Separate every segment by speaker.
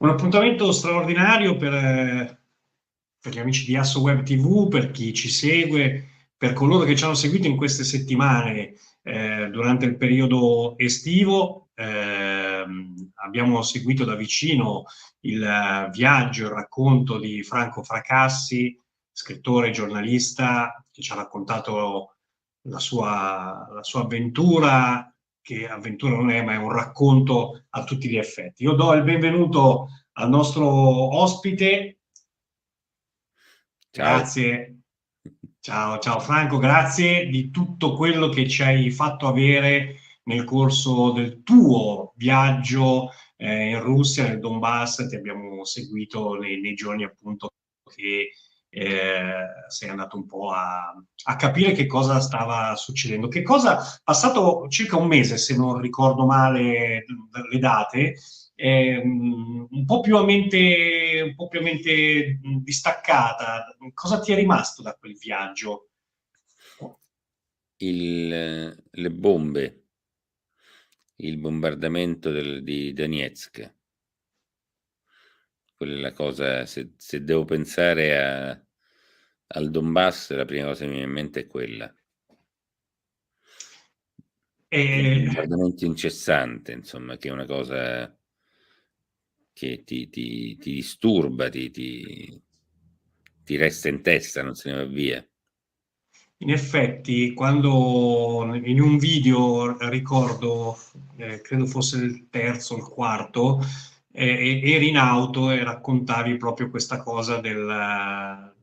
Speaker 1: Un appuntamento straordinario per gli amici di Asso Web TV, per chi ci segue, per coloro che ci hanno seguito in queste settimane durante il periodo estivo. Abbiamo seguito da vicino il viaggio, il racconto di Franco Fracassi, scrittore e giornalista, che ci ha raccontato la sua avventura, che avventura non è, ma è un racconto a tutti gli effetti. Io do il benvenuto al nostro ospite.
Speaker 2: Ciao.
Speaker 1: Grazie. Ciao, ciao Franco, grazie di tutto quello che ci hai fatto avere nel corso del tuo viaggio in Russia, nel Donbass. Ti abbiamo seguito nei giorni appunto che sei andato un po' a capire che cosa stava succedendo. Che cosa, passato circa un mese, se non ricordo male le date, un po' più a mente distaccata. Cosa ti è rimasto da quel viaggio?
Speaker 2: Le bombe, il bombardamento di Donetsk, quella è la cosa. Se devo pensare al Donbass, la prima cosa che mi viene in mente è quella. Il
Speaker 1: E
Speaker 2: bombardamento incessante, insomma, che è una cosa che ti disturba, ti resta in testa, non se ne va via.
Speaker 1: In effetti, quando in un video ricordo, credo fosse il terzo o il quarto, eri in auto e raccontavi proprio questa cosa delle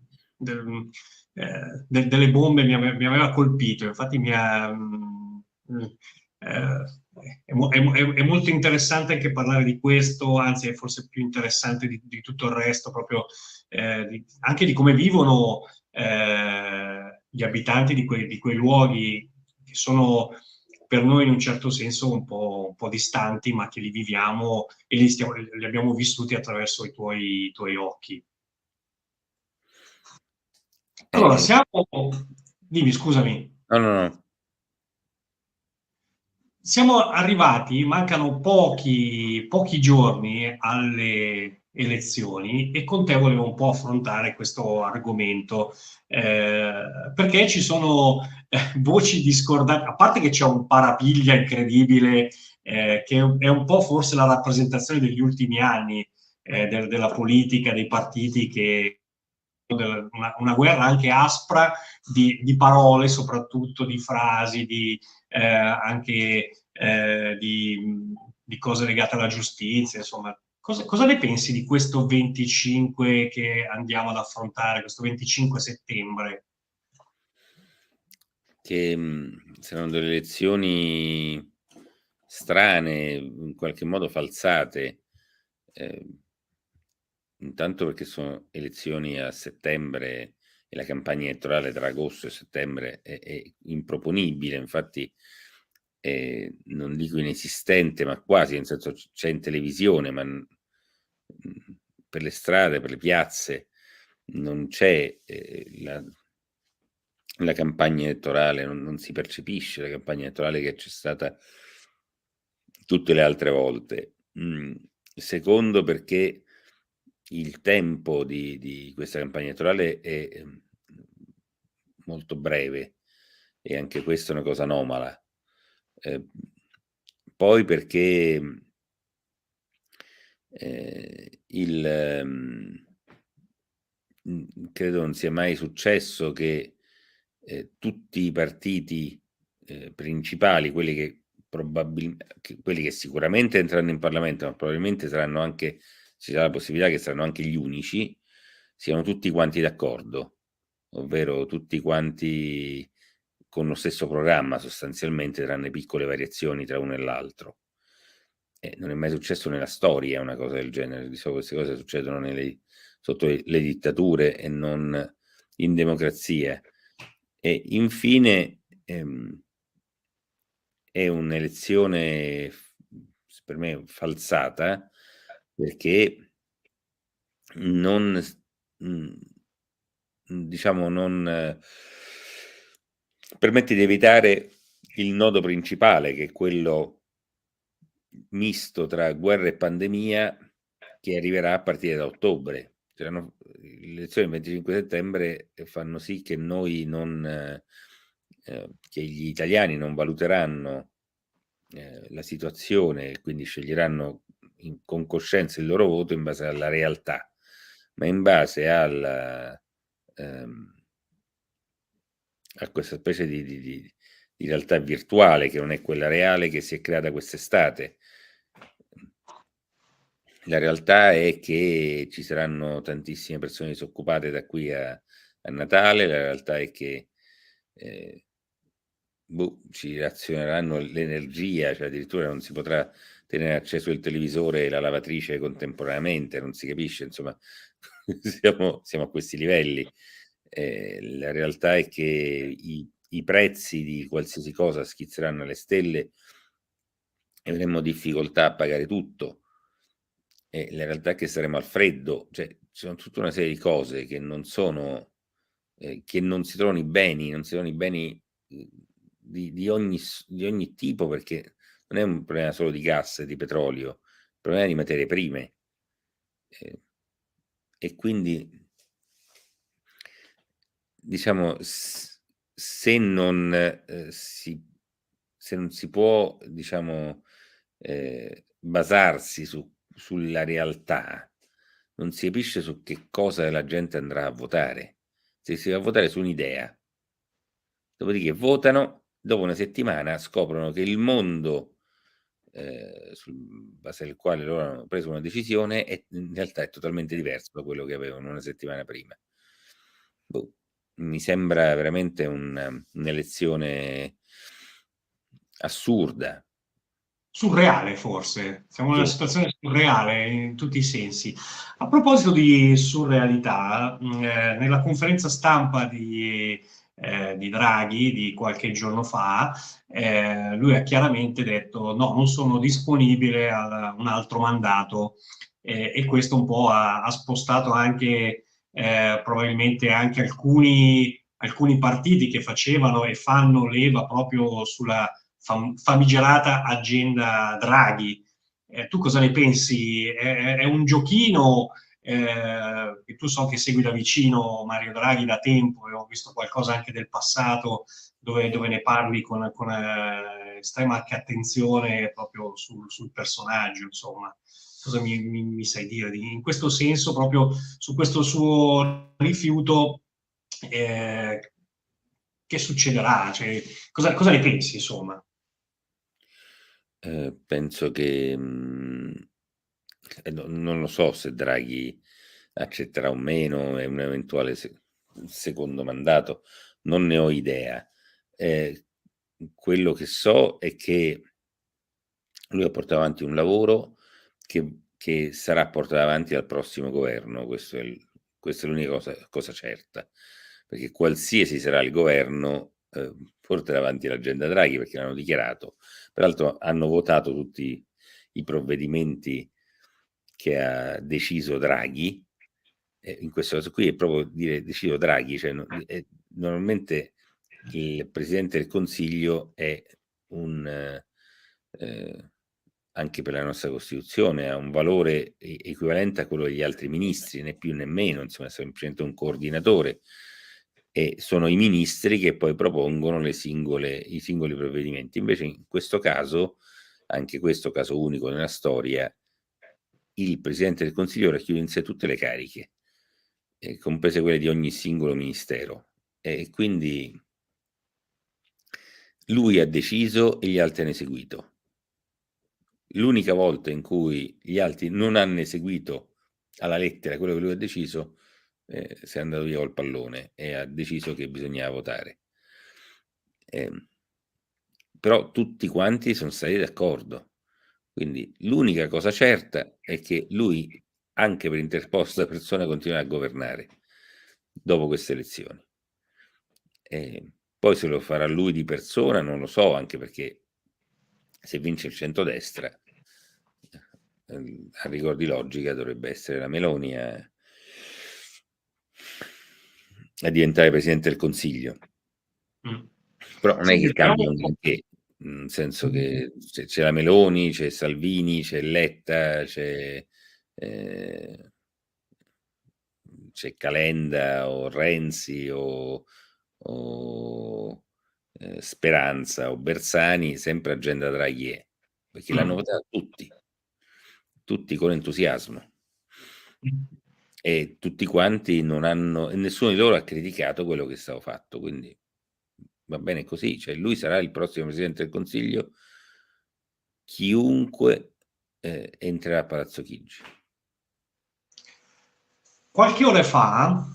Speaker 1: bombe, mi aveva colpito. Infatti, è molto interessante anche parlare di questo, anzi, è forse più interessante di tutto il resto, proprio anche di come vivono gli abitanti di quei luoghi che sono per noi in un certo senso un po' distanti, ma che li viviamo e li abbiamo vissuti attraverso i tuoi occhi. Allora,
Speaker 2: Eh,
Speaker 1: siamo. Dimmi, scusami.
Speaker 2: no, no, no.
Speaker 1: Siamo arrivati, mancano pochi giorni alle elezioni e con te volevo un po' affrontare questo argomento, perché ci sono voci discordanti, a parte che c'è un parapiglia incredibile, che è un po' forse la rappresentazione degli ultimi anni, della politica, dei partiti una guerra anche aspra di parole, soprattutto di frasi, anche di cose legate alla giustizia, insomma. Cosa ne pensi di questo 25 che andiamo ad affrontare, questo 25 settembre?
Speaker 2: Che saranno delle elezioni strane, in qualche modo falsate. Eh, Intanto perché sono elezioni a settembre e la campagna elettorale tra agosto e settembre è improponibile. Infatti, non dico inesistente, ma quasi, nel senso c'è in televisione, ma per le strade, per le piazze non c'è la campagna elettorale, non si percepisce la campagna elettorale che c'è stata tutte le altre volte. Secondo, perché il tempo di questa campagna elettorale è molto breve, e anche questa è una cosa anomala. Eh, Poi perché credo non sia mai successo che tutti i partiti principali, quelli che sicuramente entreranno in Parlamento, ma probabilmente ci sarà la possibilità che saranno anche gli unici, siano tutti quanti d'accordo, ovvero tutti quanti con lo stesso programma sostanzialmente, tranne piccole variazioni tra uno e l'altro. Non è mai successo nella storia una cosa del genere. Di solito queste cose succedono sotto le dittature e non in democrazia. E infine è un'elezione per me falsata, perché non, diciamo, non permette di evitare il nodo principale, che è quello misto tra guerra e pandemia, che arriverà a partire da ottobre. Cioè, le elezioni del 25 settembre fanno sì che noi non, che gli italiani non valuteranno la situazione e quindi sceglieranno con coscienza il loro voto in base alla realtà, ma in base a questa specie di realtà virtuale che non è quella reale che si è creata quest'estate. La realtà è che ci saranno tantissime persone disoccupate da qui a Natale, la realtà è che ci razioneranno l'energia, cioè addirittura non si potrà tenere acceso il televisore e la lavatrice contemporaneamente, non si capisce, insomma, siamo a questi livelli. La realtà è che i prezzi di qualsiasi cosa schizzeranno alle stelle e avremo difficoltà a pagare tutto. E la realtà è che saremo al freddo, cioè ci sono tutta una serie di cose che non sono, che non si trovano i beni, non si trovano i beni di ogni tipo, perché non è un problema solo di gas e di petrolio, è un problema di materie prime. E quindi, diciamo, se non si può, diciamo, basarsi sulla realtà, non si capisce su che cosa la gente andrà a votare. Se si va a votare su un'idea, dopodiché votano, dopo una settimana scoprono che il mondo sul base del quale loro hanno preso una decisione in realtà è totalmente diverso da quello che avevano una settimana prima. Mi sembra veramente un'elezione assurda.
Speaker 1: Surreale forse, siamo in una
Speaker 2: Sì.
Speaker 1: situazione surreale in tutti i sensi. A proposito di surrealità, nella conferenza stampa di Draghi di qualche giorno fa, lui ha chiaramente detto no, non sono disponibile a un altro mandato, e questo un po' ha spostato anche probabilmente anche alcuni partiti che facevano e fanno leva proprio sulla famigerata agenda Draghi. Tu cosa ne pensi? È un giochino che tu so che segui da vicino Mario Draghi da tempo e ho visto qualcosa anche del passato dove ne parli con estrema anche attenzione proprio sul personaggio, insomma. Cosa mi sai dire in questo senso, proprio su questo suo rifiuto? Eh, che succederà? Cioè, cosa ne pensi, insomma?
Speaker 2: Penso che non lo so se Draghi accetterà o meno un eventuale secondo mandato, non ne ho idea. Quello che so è che lui ha portato avanti un lavoro che sarà portato avanti dal prossimo governo, questa è l'unica cosa certa, perché qualsiasi sarà il governo porterà avanti l'agenda Draghi, perché l'hanno dichiarato. Peraltro hanno votato tutti i provvedimenti che ha deciso Draghi. In questo caso qui è proprio dire deciso Draghi, cioè normalmente il Presidente del Consiglio è anche per la nostra Costituzione, ha un valore equivalente a quello degli altri ministri, né più né meno, insomma è semplicemente un coordinatore, e sono i ministri che poi propongono i singoli provvedimenti. Invece in questo caso, anche questo caso unico nella storia, il Presidente del Consiglio racchiude in sé tutte le cariche, comprese quelle di ogni singolo ministero, e quindi lui ha deciso e gli altri hanno eseguito. L'unica volta in cui gli altri non hanno eseguito alla lettera quello che lui ha deciso, si è andato via col pallone e ha deciso che bisognava votare. Però tutti quanti sono stati d'accordo. Quindi l'unica cosa certa è che lui, anche per interposta persona, continua a governare dopo queste elezioni. Poi se lo farà lui di persona non lo so, anche perché se vince il centrodestra, a rigor di logica dovrebbe essere la Meloni a diventare Presidente del Consiglio. Però non è che cambia un granché, nel senso che c'è la Meloni, c'è Salvini, c'è Letta, c'è c'è Calenda o Renzi o Speranza o Bersani, sempre agenda Draghi è, perché l'hanno votato tutti con entusiasmo, e tutti quanti non hanno, e nessuno di loro ha criticato quello che è stato fatto, quindi va bene così, cioè lui sarà il prossimo Presidente del Consiglio, chiunque entrerà a Palazzo Chigi.
Speaker 1: Qualche ora fa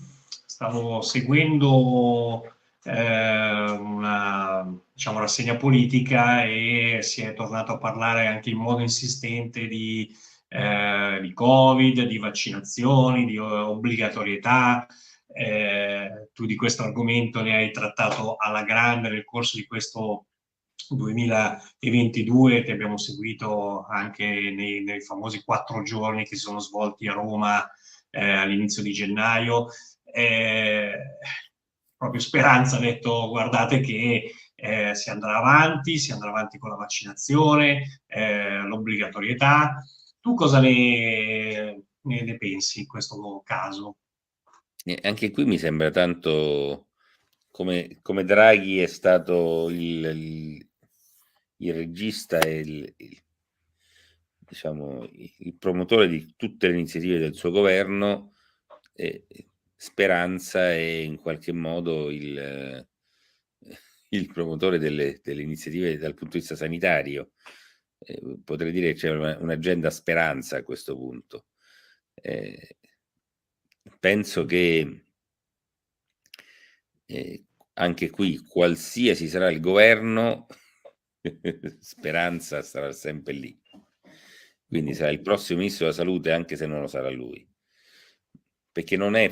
Speaker 1: stavo seguendo una, diciamo, rassegna politica e si è tornato a parlare anche in modo insistente di Covid, di vaccinazioni, di obbligatorietà. Tu di questo argomento ne hai trattato alla grande nel corso di questo 2022, che abbiamo seguito anche nei famosi 4 giorni che si sono svolti a Roma all'inizio di gennaio. Eh, Proprio Speranza ha detto: guardate che si andrà avanti con la vaccinazione, l'obbligatorietà. Tu cosa ne pensi in questo caso?
Speaker 2: E anche qui mi sembra tanto come Draghi è stato il regista e diciamo, il promotore di tutte le iniziative del suo governo, e Speranza è in qualche modo il promotore delle iniziative dal punto di vista sanitario. Potrei dire che c'è un'agenda Speranza a questo punto. Penso che anche qui, qualsiasi sarà il governo, Speranza sarà sempre lì. Quindi sarà il prossimo ministro della salute, anche se non lo sarà lui. Perché non è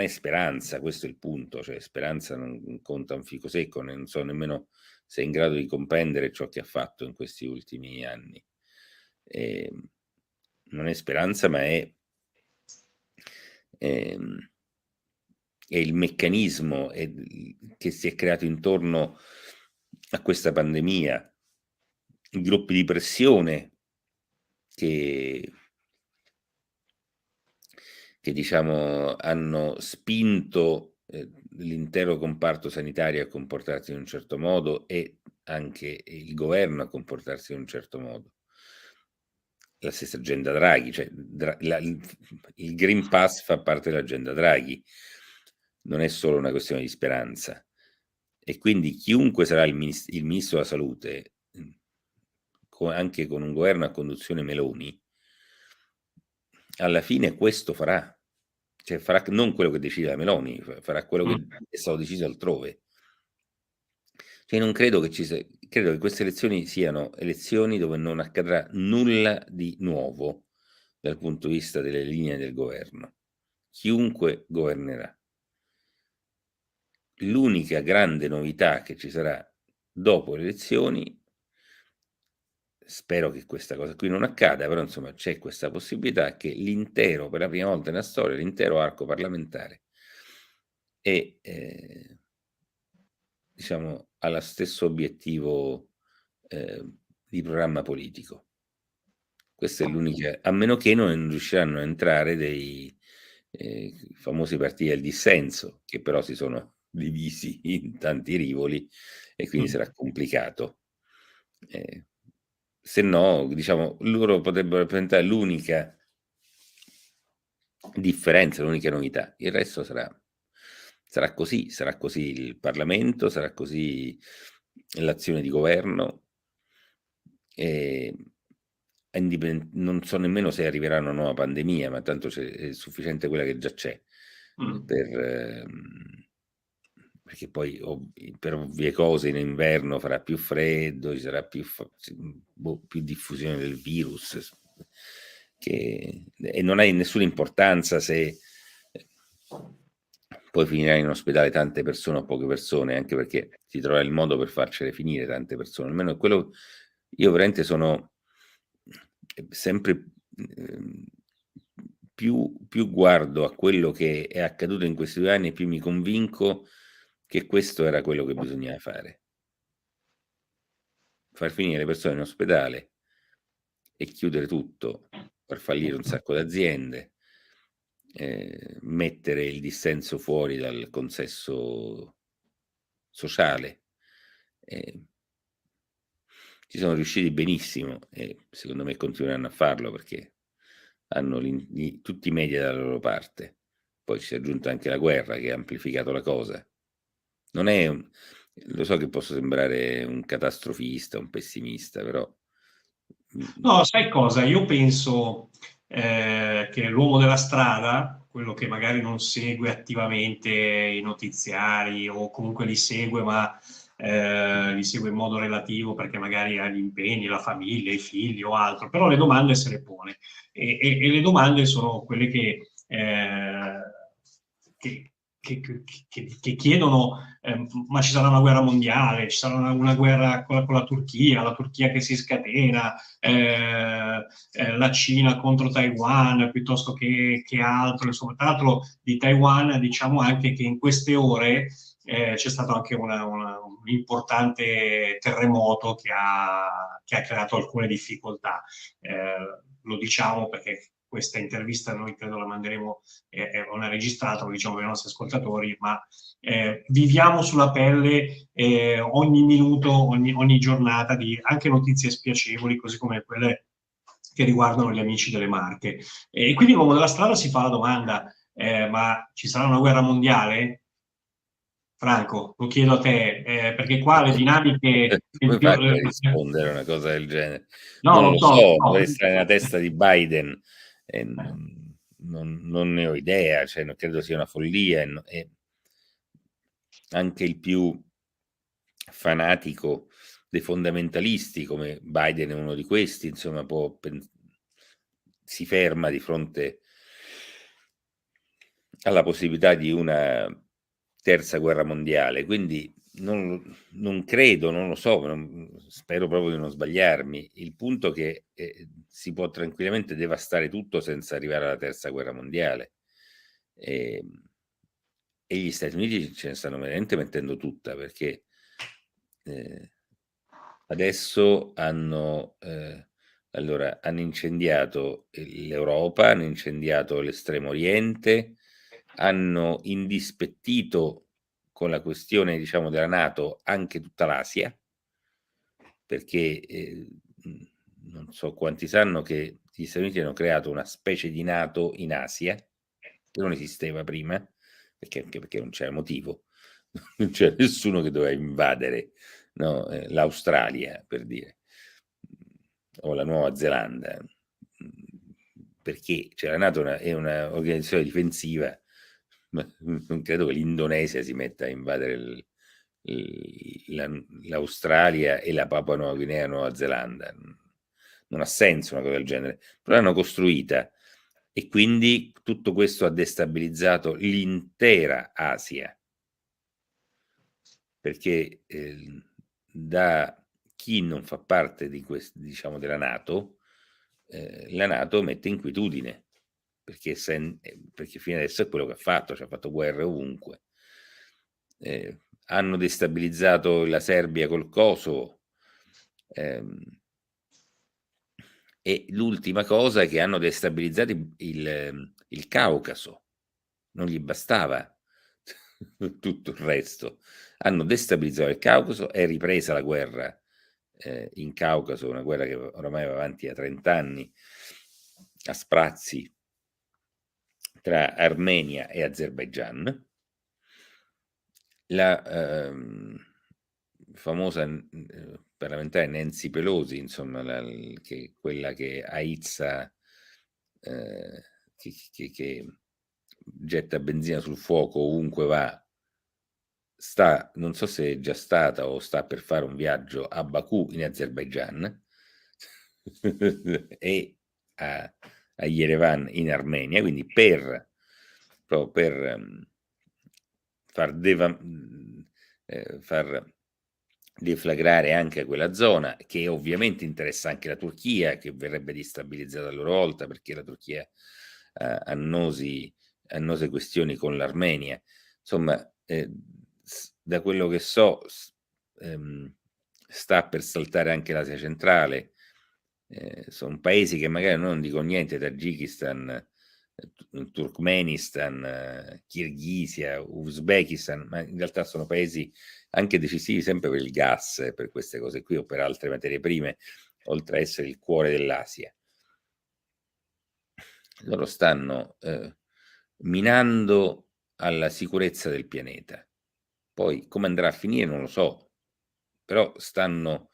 Speaker 2: Speranza, questo è il punto. Cioè, Speranza non conta un fico secco, non so nemmeno se è in grado di comprendere ciò che ha fatto in questi ultimi anni. Non è Speranza, ma è il meccanismo che si è creato intorno a questa pandemia, i gruppi di pressione che diciamo hanno spinto l'intero comparto sanitario a comportarsi in un certo modo e anche il governo a comportarsi in un certo modo. La stessa agenda Draghi, cioè il Green Pass fa parte dell'agenda Draghi, non è solo una questione di Speranza. E quindi chiunque sarà il ministro della salute, anche con un governo a conduzione Meloni, alla fine questo farà. Cioè farà non quello che decide la Meloni, farà quello che è stato deciso altrove. Cioè non credo che credo che queste elezioni siano elezioni dove non accadrà nulla di nuovo dal punto di vista delle linee del governo. Chiunque governerà. L'unica grande novità che ci sarà dopo le elezioni, spero che questa cosa qui non accada, però insomma c'è questa possibilità che per la prima volta nella storia, l'intero arco parlamentare diciamo, ha lo stesso obiettivo di programma politico. Questa è l'unica, a meno che non riusciranno a entrare dei famosi partiti del dissenso, che però si sono divisi in tanti rivoli e quindi sarà complicato. Se no, diciamo, loro potrebbero rappresentare l'unica differenza, l'unica novità. Il resto sarà così il Parlamento, sarà così l'azione di governo. Non so nemmeno se arriverà una nuova pandemia, ma tanto è sufficiente quella che già c'è perché poi per ovvie cose in inverno farà più freddo, ci sarà più diffusione del virus, e non ha nessuna importanza se poi finiranno in ospedale tante persone o poche persone, anche perché si troverà il modo per farcele finire tante persone. Almeno quello, io veramente sono sempre più guardo a quello che è accaduto in questi 2 anni e più mi convinco che questo era quello che bisognava fare. Far finire le persone in ospedale e chiudere tutto far fallire un sacco d'aziende, mettere il dissenso fuori dal consesso sociale. Ci sono riusciti benissimo e secondo me continueranno a farlo perché hanno tutti i media dalla loro parte. Poi si è aggiunta anche la guerra che ha amplificato la cosa. Non è lo so che posso sembrare un catastrofista, un pessimista, però
Speaker 1: No, sai cosa? Io penso che l'uomo della strada, quello che magari non segue attivamente i notiziari o comunque li segue, ma li segue in modo relativo perché magari ha gli impegni, la famiglia, i figli o altro, però le domande se le pone. E le domande sono quelle che, che chiedono ma ci sarà una guerra mondiale, ci sarà una guerra con la Turchia che si scatena, la Cina contro Taiwan piuttosto che altro. Insomma, tra l'altro di Taiwan diciamo anche che in queste ore c'è stato anche un importante terremoto che ha creato alcune difficoltà. Lo diciamo perché questa intervista noi credo la manderemo, è una registrata, lo diciamo per i nostri ascoltatori, ma viviamo sulla pelle ogni minuto, ogni giornata di anche notizie spiacevoli, così come quelle che riguardano gli amici delle Marche. E quindi l'uomo della strada si fa la domanda, ma ci sarà una guerra mondiale? Franco, lo chiedo a te, perché qua le dinamiche...
Speaker 2: come faccio a rispondere a una cosa del genere?
Speaker 1: No,
Speaker 2: Non
Speaker 1: lo
Speaker 2: lo
Speaker 1: so,
Speaker 2: so,
Speaker 1: no.
Speaker 2: dovrei stare nella testa di Biden e non ne ho idea, cioè non credo sia una follia e anche il più fanatico dei fondamentalisti come Biden è uno di questi, insomma, si ferma di fronte alla possibilità di una terza guerra mondiale, quindi non credo, non lo so, spero proprio di non sbagliarmi. Il punto è che si può tranquillamente devastare tutto senza arrivare alla terza guerra mondiale. E gli Stati Uniti ce ne stanno veramente mettendo tutta perché adesso hanno incendiato l'Europa, hanno incendiato l'Estremo Oriente, hanno indispettito con la questione, diciamo, della NATO anche tutta l'Asia, perché non so quanti sanno che gli Stati Uniti hanno creato una specie di NATO in Asia, che non esisteva prima, anche perché non c'era motivo, non c'era nessuno che doveva invadere, no, l'Australia, per dire, o la Nuova Zelanda, perché la NATO è un'organizzazione difensiva, ma non credo che l'Indonesia si metta a invadere l'Australia e la Papua Nuova Guinea e Nuova Zelanda. Non ha senso una cosa del genere, però l'hanno costruita e quindi tutto questo ha destabilizzato l'intera Asia, perché da chi non fa parte di diciamo, della NATO, la NATO mette inquietudine, perché fino adesso è quello che ha fatto, cioè ha fatto guerre ovunque. Hanno destabilizzato la Serbia col Kosovo, e l'ultima cosa è che hanno destabilizzato il Caucaso, non gli bastava tutto il resto. Hanno destabilizzato il Caucaso, è ripresa la guerra in Caucaso, una guerra che oramai va avanti da 30 anni, a sprazzi tra Armenia e Azerbaigian. La famosa parlamentare Nancy Pelosi, insomma, quella che aizza, che getta benzina sul fuoco ovunque va, non so se è già stata o sta per fare un viaggio a Baku in Azerbaigian e a Yerevan in Armenia, quindi proprio per far deflagrare anche quella zona, che ovviamente interessa anche la Turchia, che verrebbe destabilizzata a loro volta perché la Turchia ha annose questioni con l'Armenia. Insomma, da quello che so, sta per saltare anche l'Asia centrale sono paesi che magari non dico niente, Tagikistan, Turkmenistan, Kirghisia, Uzbekistan, ma in realtà sono paesi anche decisivi sempre per il gas, per queste cose qui o per altre materie prime, oltre a essere il cuore dell'Asia. Loro stanno minando alla sicurezza del pianeta. Poi come andrà a finire non lo so, però stanno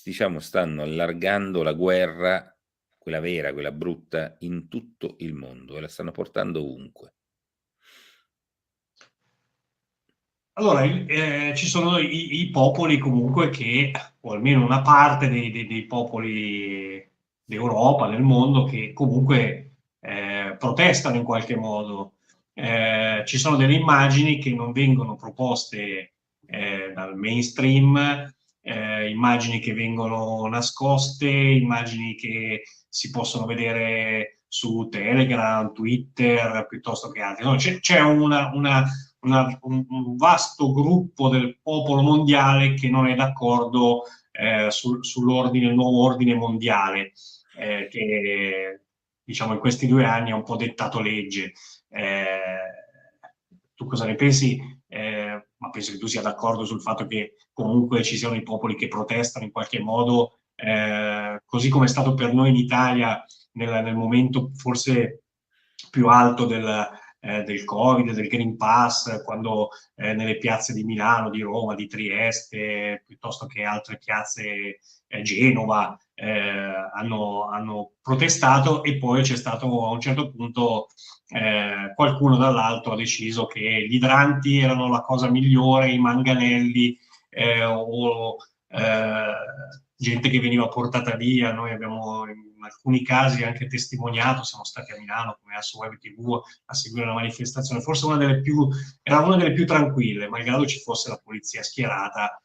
Speaker 2: diciamo stanno allargando la guerra, quella vera, quella brutta, in tutto il mondo e la stanno portando ovunque.
Speaker 1: Allora, ci sono i popoli comunque che, o almeno una parte dei popoli d'Europa, del mondo, che comunque protestano in qualche modo. Ci sono delle immagini che non vengono proposte dal mainstream, immagini che vengono nascoste, immagini che si possono vedere su Telegram, Twitter, piuttosto che altri. No, c'è un vasto gruppo del popolo mondiale che non è d'accordo sull'ordine, il nuovo ordine mondiale, che diciamo in questi 2 anni ha un po' dettato legge. Tu cosa ne pensi? Ma penso che tu sia d'accordo sul fatto che comunque ci siano i popoli che protestano in qualche modo, così come è stato per noi in Italia nel momento forse più alto del Covid, del Green Pass, quando nelle piazze di Milano, di Roma, di Trieste, piuttosto che altre piazze, Genova, hanno protestato, e poi c'è stato a un certo punto qualcuno dall'alto ha deciso che gli idranti erano la cosa migliore, i manganelli o gente che veniva portata via. Noi abbiamo in alcuni casi anche testimoniato, siamo stati a Milano come Asso Web TV a seguire una manifestazione, forse era una delle più tranquille, malgrado ci fosse la polizia schierata.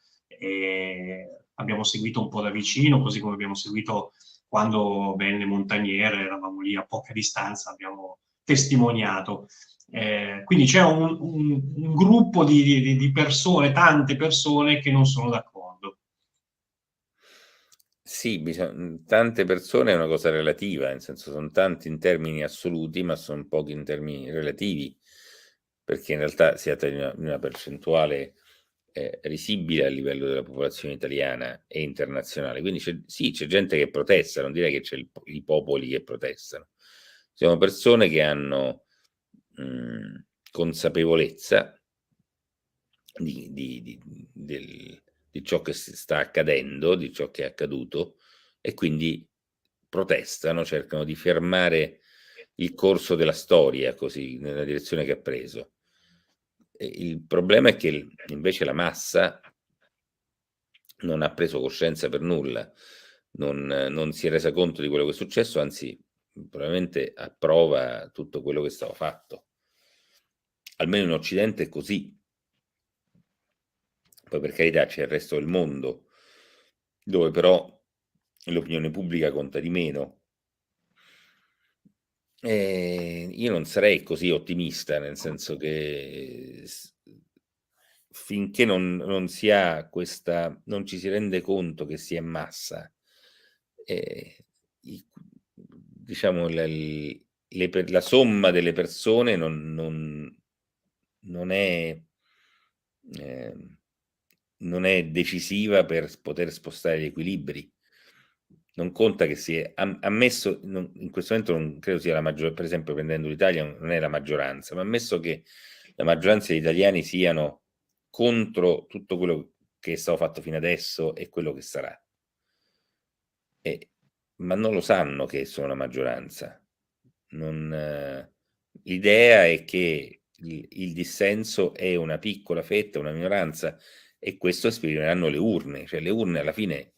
Speaker 1: Abbiamo seguito un po' da vicino, così come abbiamo seguito quando venne Montaniere, eravamo lì a poca distanza, abbiamo testimoniato. Quindi c'è un gruppo di persone, tante persone che non sono d'accordo.
Speaker 2: Sì, tante persone è una cosa relativa, nel senso sono tanti in termini assoluti, ma sono pochi in termini relativi, perché in realtà si tratta di una percentuale risibile a livello della popolazione italiana e internazionale. Quindi sì, c'è gente che protesta, non direi che c'è i popoli che protestano. Sono persone che hanno consapevolezza di ciò che sta accadendo, di ciò che è accaduto, e quindi protestano, cercano di fermare il corso della storia così nella direzione che ha preso. E il problema è che invece la massa non ha preso coscienza per nulla, non si è resa conto di quello che è successo, anzi probabilmente approva tutto quello che stava fatto. Almeno in Occidente è così. Poi per carità c'è il resto del mondo, dove però l'opinione pubblica conta di meno. Io non sarei così ottimista, nel senso che finché non si ha questa, non ci si rende conto che si è massa, diciamo la somma delle persone non è non è decisiva per poter spostare gli equilibri. Non conta che si è ammesso, in questo momento non credo sia la maggioranza, per esempio prendendo l'Italia non è la maggioranza, ma ammesso che la maggioranza degli italiani siano contro tutto quello che è stato fatto fino adesso e quello che sarà. Ma non lo sanno che sono la maggioranza. L'idea è che il dissenso è una piccola fetta, una minoranza, e questo esprimeranno le urne. Cioè le urne alla fine,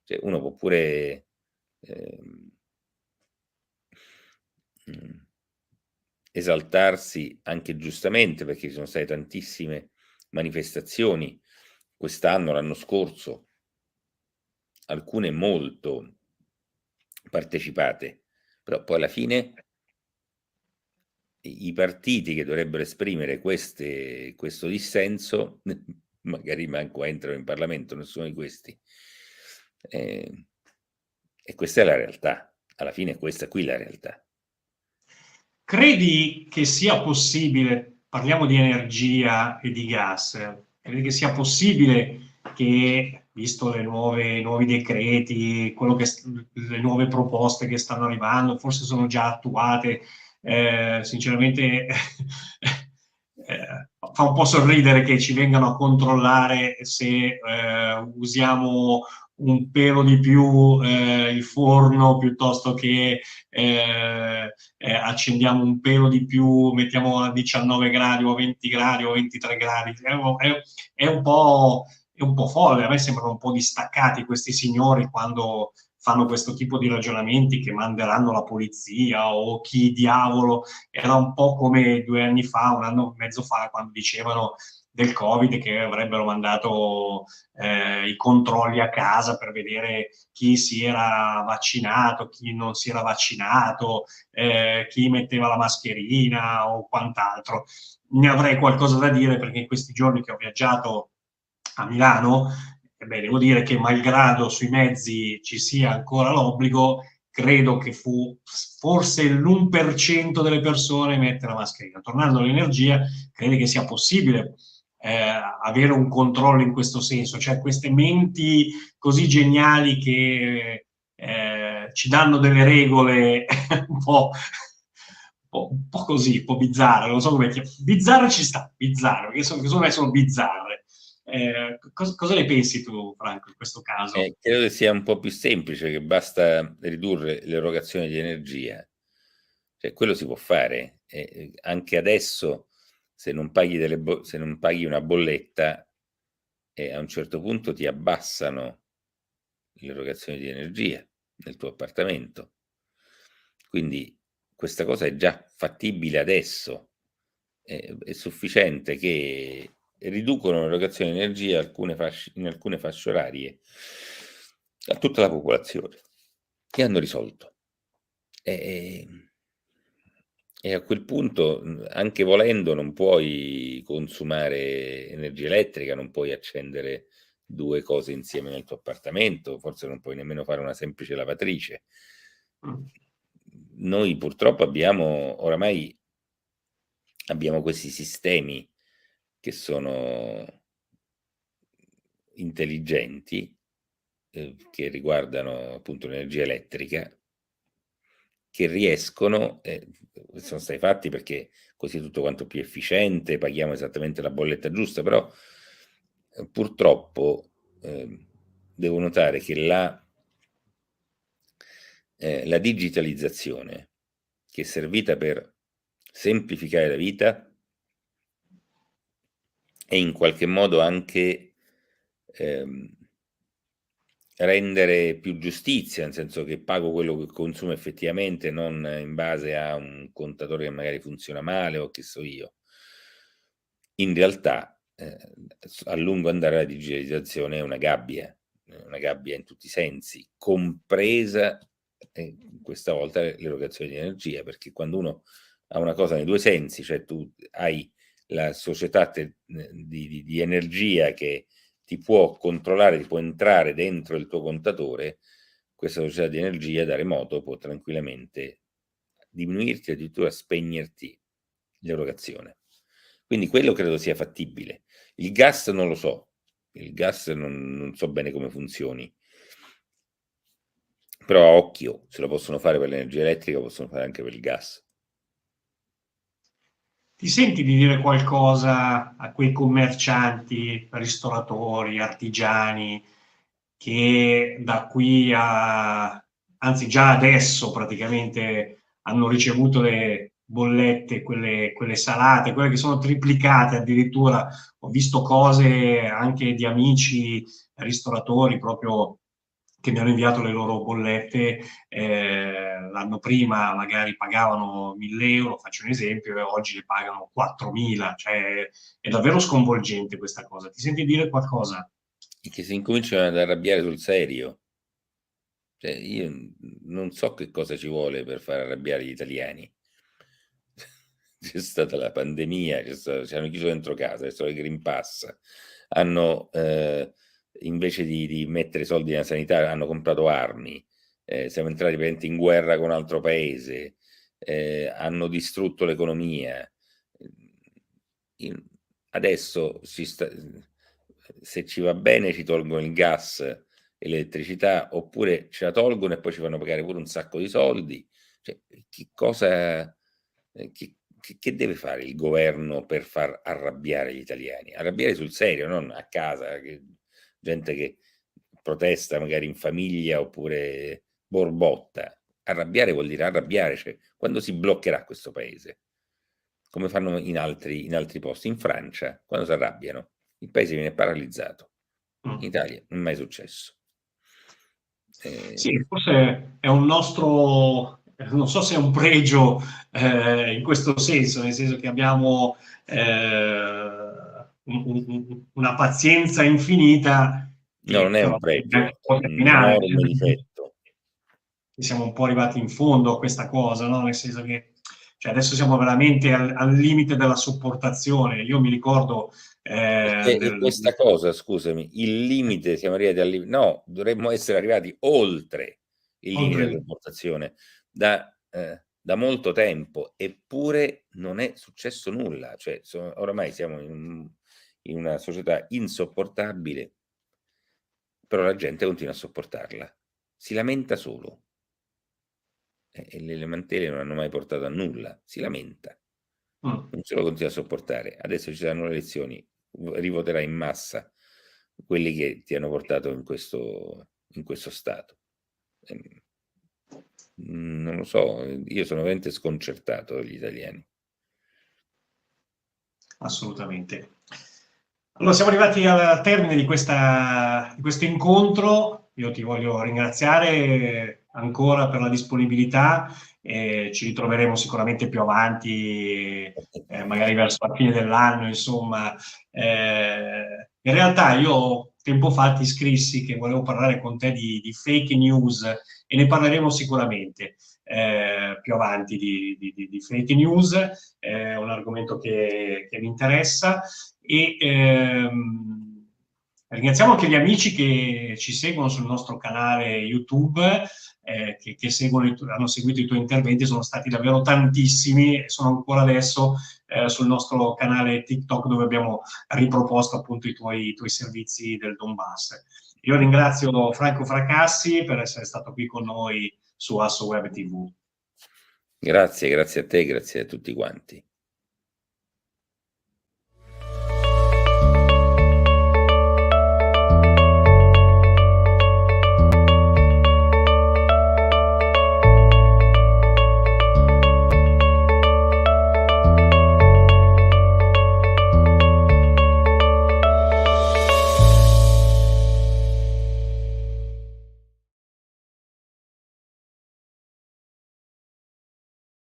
Speaker 2: cioè uno può pure esaltarsi anche giustamente, perché ci sono state tantissime manifestazioni quest'anno, l'anno scorso, alcune molto partecipate, però poi alla fine i partiti che dovrebbero esprimere questo dissenso magari manco entrano in Parlamento, nessuno di questi. E questa è la realtà. Alla fine è questa qui la realtà.
Speaker 1: Credi che sia possibile, parliamo di energia e di gas, credi che sia possibile che, visto i nuovi decreti, le nuove proposte che stanno arrivando, forse sono già attuate, sinceramente fa un po' sorridere che ci vengano a controllare se usiamo un pelo di più il forno piuttosto che accendiamo un pelo di più, mettiamo a 19 gradi o 20 gradi o 23 gradi. È un po' folle, a me sembrano un po' distaccati questi signori quando fanno questo tipo di ragionamenti che manderanno la polizia o chi diavolo. Era un po' come 2 anni fa, un anno e mezzo fa, quando dicevano del Covid che avrebbero mandato i controlli a casa per vedere chi si era vaccinato, chi non si era vaccinato, chi metteva la mascherina o quant'altro. Ne avrei qualcosa da dire perché in questi giorni che ho viaggiato a Milano, devo dire che malgrado sui mezzi ci sia ancora l'obbligo, credo che fu forse l'1% delle persone mette la mascherina. Tornando all'energia, credi che sia possibile avere un controllo in questo senso, cioè queste menti così geniali che ci danno delle regole un po' così, un po' bizzarre, non so come chiamare. Bizzarre ci sta, bizzarre, perché secondo me sono bizzarre. Cosa ne pensi tu, Franco, in questo caso?
Speaker 2: Credo che sia un po' più semplice, che basta ridurre l'erogazione di energia. Cioè, quello si può fare. Anche adesso, se non paghi, se non paghi una bolletta, a un certo punto ti abbassano l'erogazione di energia nel tuo appartamento. Quindi questa cosa è già fattibile adesso. È sufficiente che riducono l'erogazione di energia in alcune fasce orarie a tutta la popolazione e hanno risolto. E a quel punto, anche volendo, non puoi consumare energia elettrica, non puoi accendere 2 cose insieme nel tuo appartamento, forse non puoi nemmeno fare una semplice lavatrice. Noi purtroppo oramai abbiamo questi sistemi che sono intelligenti, che riguardano appunto l'energia elettrica, che riescono, sono stati fatti perché così è tutto quanto più efficiente, paghiamo esattamente la bolletta giusta, però purtroppo devo notare che la digitalizzazione, che è servita per semplificare la vita e in qualche modo anche rendere più giustizia, nel senso che pago quello che consumo effettivamente, non in base a un contatore che magari funziona male o che so io. In realtà, a lungo andare la digitalizzazione è una gabbia in tutti i sensi, compresa questa volta l'erogazione di energia, perché quando uno ha una cosa nei 2 sensi, cioè tu hai la società di energia che ti può controllare, ti può entrare dentro il tuo contatore, questa società di energia da remoto può tranquillamente diminuirti, addirittura spegnerti l'erogazione. Quindi quello credo sia fattibile. Il gas non lo so, il gas non so bene come funzioni, però a occhio, se lo possono fare per l'energia elettrica, possono fare anche per il gas.
Speaker 1: Ti senti di dire qualcosa a quei commercianti, ristoratori, artigiani che da qui a, anzi già adesso praticamente hanno ricevuto le bollette, quelle salate, quelle che sono triplicate addirittura. Ho visto cose anche di amici ristoratori proprio che mi hanno inviato le loro bollette l'anno prima magari pagavano 1.000 euro, faccio un esempio, e oggi le pagano 4.000, cioè è davvero sconvolgente questa cosa. Ti senti dire qualcosa?
Speaker 2: E che si incominciano ad arrabbiare sul serio. Cioè, io non so che cosa ci vuole per far arrabbiare gli italiani. C'è stata la pandemia, ci hanno chiuso dentro casa, c'è stato il Green Pass, hanno invece di mettere soldi nella sanità hanno comprato armi, siamo entrati in guerra con un altro paese, hanno distrutto l'economia. Adesso se ci va bene ci tolgono il gas e l'elettricità, oppure ce la tolgono e poi ci fanno pagare pure un sacco di soldi. Cioè, che deve fare il governo per far arrabbiare gli italiani? Arrabbiare sul serio, non a casa, gente che protesta magari in famiglia oppure borbotta. Arrabbiare vuol dire arrabbiare, cioè, quando si bloccherà questo paese? Come fanno in altri posti. In Francia, quando si arrabbiano, il paese viene paralizzato. In Italia non è mai successo.
Speaker 1: Sì, forse è un nostro, non so se è un pregio in questo senso, nel senso che abbiamo una pazienza infinita
Speaker 2: No, non è un pregio, è un enorme difetto.
Speaker 1: Siamo un po' arrivati in fondo a questa cosa, no? Nel senso che cioè, adesso siamo veramente al limite della sopportazione. Io mi ricordo
Speaker 2: questa cosa, scusami, il limite, siamo arrivati al limite, no, dovremmo essere arrivati oltre il limite della sopportazione da molto tempo, eppure non è successo nulla. Cioè, oramai siamo in una società insopportabile, però la gente continua a sopportarla, si lamenta solo. E le lamentele non hanno mai portato a nulla, si lamenta, non se lo continua a sopportare. Adesso ci saranno le elezioni, rivoterà in massa quelli che ti hanno portato in questo stato. Non lo so, io sono veramente sconcertato dagli italiani.
Speaker 1: Assolutamente. Allora, siamo arrivati al termine di questo incontro. Io ti voglio ringraziare ancora per la disponibilità. Ci ritroveremo sicuramente più avanti, magari verso la fine dell'anno, insomma. In realtà io tempo fa ti scrissi che volevo parlare con te di fake news e ne parleremo sicuramente più avanti di fake news. È un argomento che mi interessa e ringraziamo anche gli amici che ci seguono sul nostro canale YouTube, che hanno seguito i tuoi interventi, sono stati davvero tantissimi e sono ancora adesso sul nostro canale TikTok, dove abbiamo riproposto appunto i tuoi servizi del Donbass. Io ringrazio Franco Fracassi per essere stato qui con noi su Asso Web TV.
Speaker 2: Grazie a te, grazie a tutti quanti.